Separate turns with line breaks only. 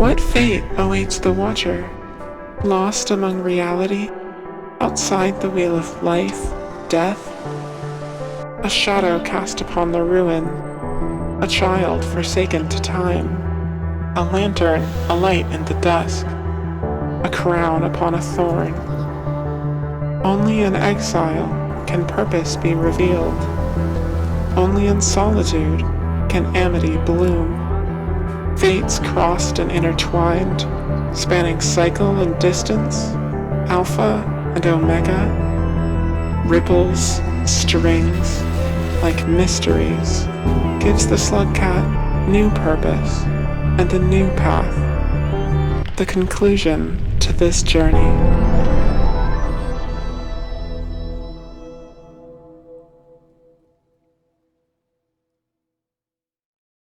What fate awaits the watcher, lost among reality, outside the wheel of life, death? A shadow cast upon the ruin, a child forsaken to time, a lantern alight in the dusk, a crown upon a thorn. Only in exile can purpose be revealed. Only in solitude can amity bloom. Fates crossed and intertwined, spanning cycle and distance, alpha and omega, ripples, strings, like mysteries, gives the Slugcat new purpose and a new path, the conclusion to this journey.